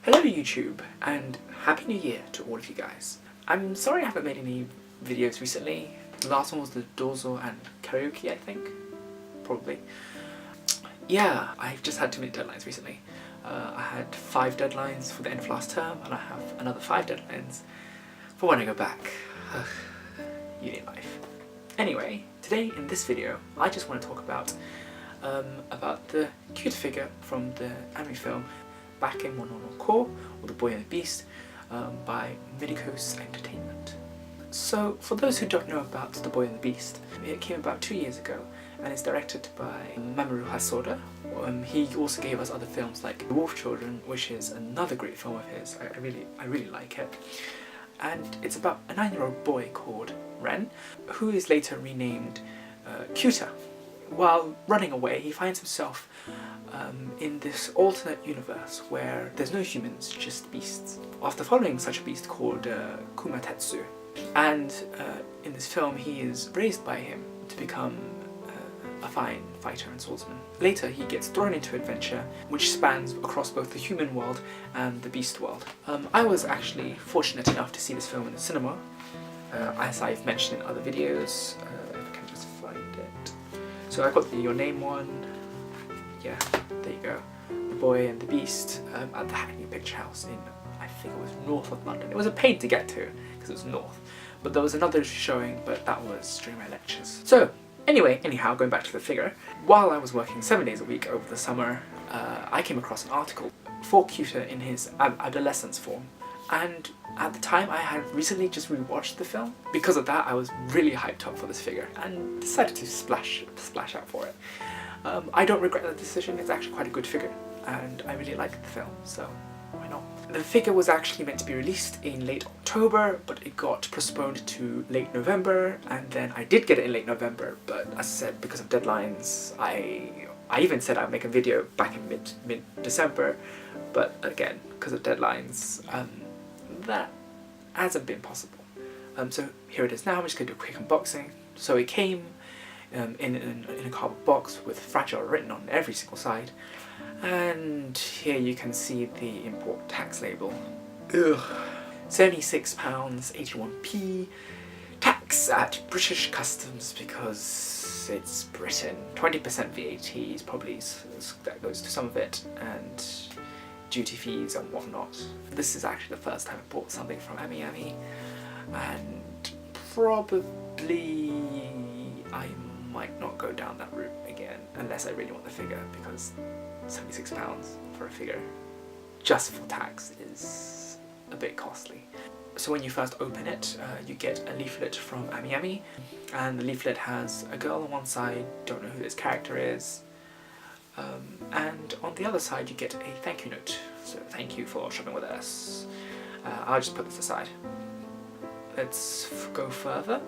Hello YouTube, and Happy New Year to all of you guys. I'm sorry I haven't made any videos recently. The last one was the Dozo and karaoke, I think. Probably. Yeah, I've just had too many deadlines recently. I had 5 deadlines for the end of last term, and I have another 5 deadlines for when I go back. Uni life. Anyway, today in this video, I just want to talk about the Kyuta figure from the anime film Bakemono, or The Boy and the Beast, by Medicos Entertainment. So, for those who don't know about The Boy and the Beast, it came about 2 years ago and is directed by Mamoru Hosoda. He also gave us other films like The Wolf Children, which is another great film of his. I really like it. And it's about a 9-year-old boy called Ren, who is later renamed Kyuta. While running away, he finds himself in this alternate universe where there's no humans, just beasts. After following such a beast called Kumatetsu, and in this film he is raised by him to become a fine fighter and swordsman. Later he gets thrown into adventure which spans across both the human world and the beast world. I was actually fortunate enough to see this film in the cinema, as I've mentioned in other videos. If I can just find it. So I got the Your Name one. Yeah, there you go. The Boy and the Beast at the Hackney Picture House in, I think it was north of London. It was a pain to get to because it was north. But there was another showing, but that was during my lectures. So, anyhow, going back to the figure. While I was working 7 days a week over the summer, I came across an article for Kyuta in his adolescence form. And at the time I had recently just rewatched the film. Because of that, I was really hyped up for this figure and decided to splash out for it. I don't regret that decision. It's actually quite a good figure and I really liked the film, so why not? The figure was actually meant to be released in late October, but it got postponed to late November, and then I did get it in late November, but as I said, because of deadlines, I even said I'd make a video back in mid-December, but again, because of deadlines, that hasn't been possible. So here it is now. I'm just going to do a quick unboxing. So it came in a cardboard box with fragile written on every single side, and here you can see the import tax label. Ugh. £76.81p tax at British Customs because it's Britain. 20% VAT is probably that goes to some of it, and duty fees and whatnot. This is actually the first time I bought something from Ami, and probably I might not go down that route again unless I really want the figure, because £76 for a figure just for tax is a bit costly. So when you first open it, you get a leaflet from Ami, and the leaflet has a girl on one side, don't know who this character is, and on the other side you get a thank you note. So thank you for shopping with us. I'll just put this aside. Let's go further.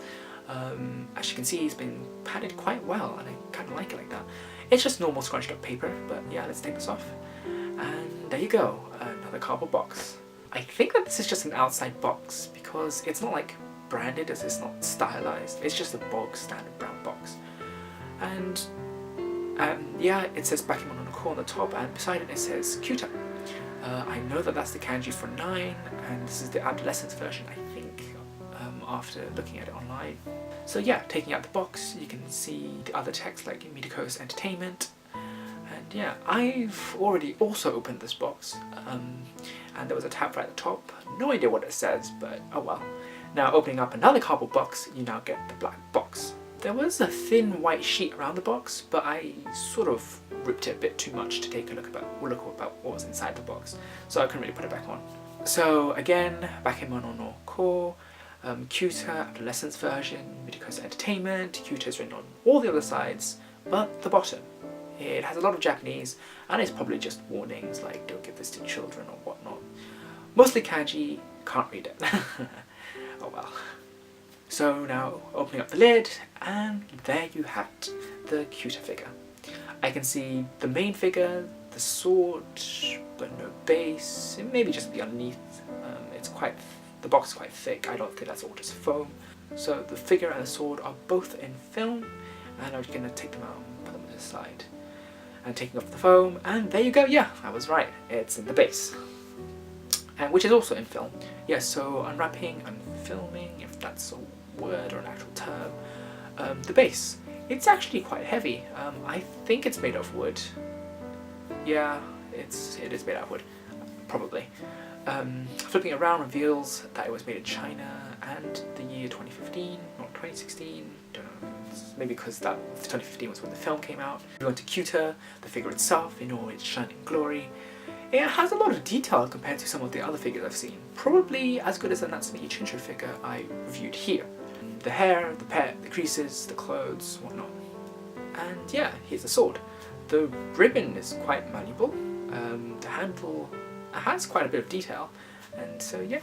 As you can see, it's been padded quite well, and I kind of like it like that. It's just normal scrunched up paper, but yeah, let's take this off. And there you go, another cardboard box. I think that this is just an outside box because it's not like branded, as it's not stylized. It's just a bog standard brown box. And yeah, it says Bakemono on the top, and beside it says Kyuta. I know that that's the kanji for 9, and this is the adolescence version, I think, after looking at it online. So yeah, taking out the box, you can see the other text like Medicos Entertainment. And yeah, I've already also opened this box, and there was a tab right at the top. No idea what it says, but oh well. Now opening up another cardboard box, you now get the black box. There was a thin white sheet around the box, but I sort of ripped it a bit too much to take a look about what was inside the box, so I couldn't really put it back on. So again, Bakemono no Ko, Kyuta Adolescence version, Medicos Entertainment. Kyuta is written on all the other sides, but the bottom. It has a lot of Japanese, and it's probably just warnings like don't give this to children or whatnot. Mostly kanji, can't read it. Oh well. So now opening up the lid, and there you have it, the Kyuta figure. I can see the main figure, the sword, but no base, and maybe just the underneath. The box is quite thick. I don't think that's all just foam. So the figure and the sword are both in film, and I'm just going to take them out and put them to the side. And taking off the foam, and there you go, yeah, I was right, it's in the base. and which is also in film. Yes, so unwrapping, unfilming, if that's a word or an actual term. The base, it's actually quite heavy. I think it's made of wood. Yeah, it is made out of wood, probably. Flipping around reveals that it was made in China and the year 2015, not 2016, don't know, maybe because that 2015 was when the film came out. We went to Kyuta, the figure itself in all its shining glory. It has a lot of detail compared to some of the other figures I've seen. Probably as good as the Natsume Ichincho figure I reviewed here. The hair, the pet, the creases, the clothes, whatnot. And yeah, here's the sword. The ribbon is quite malleable. The handle has quite a bit of detail, and so yeah.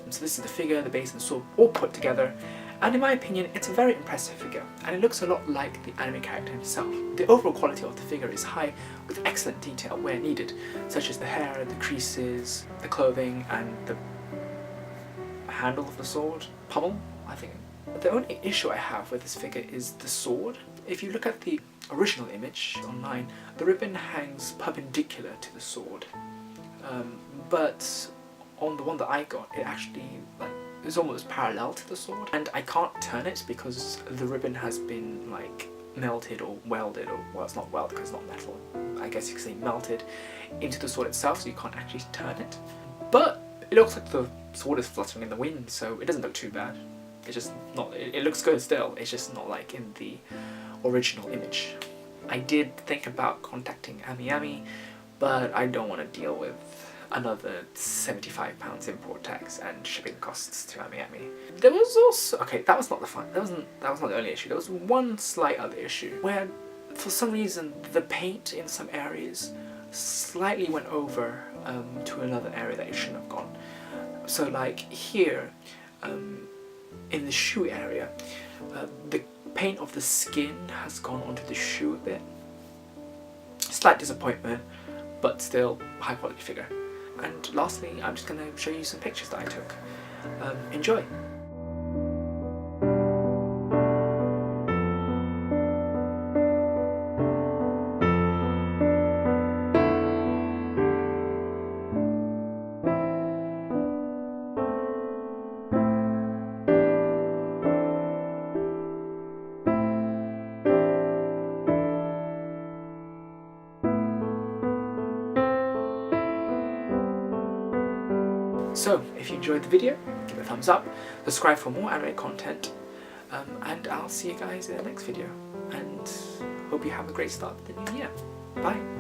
So this is the figure, the base and the sword all put together, and in my opinion it's a very impressive figure, and it looks a lot like the anime character himself. The overall quality of the figure is high, with excellent detail where needed, such as the hair, the creases, the clothing, and the handle of the sword, pommel, I think. The only issue I have with this figure is the sword. If you look at the original image online, the ribbon hangs perpendicular to the sword. But on the one that I got, it actually is almost parallel to the sword, and I can't turn it because the ribbon has been like melted or welded, or well, it's not welded because it's not metal, I guess you could say melted into the sword itself, so you can't actually turn it. But it looks like the sword is fluttering in the wind, so it doesn't look too bad. It's just not, it looks good still, it's just not like in the original image. I did think about contacting Ami, but I don't want to deal with another £75 import tax and shipping costs to Ami. There was also, okay, that was not the only issue. There was one slight other issue where for some reason the paint in some areas slightly went over to another area that it shouldn't have gone. So like here, in the shoe area, the paint of the skin has gone onto the shoe a bit. Slight disappointment, but still high quality figure. And lastly, I'm just going to show you some pictures that I took. Enjoy! So, if you enjoyed the video, give it a thumbs up, subscribe for more anime content, and I'll see you guys in the next video, and hope you have a great start to the new year. Bye!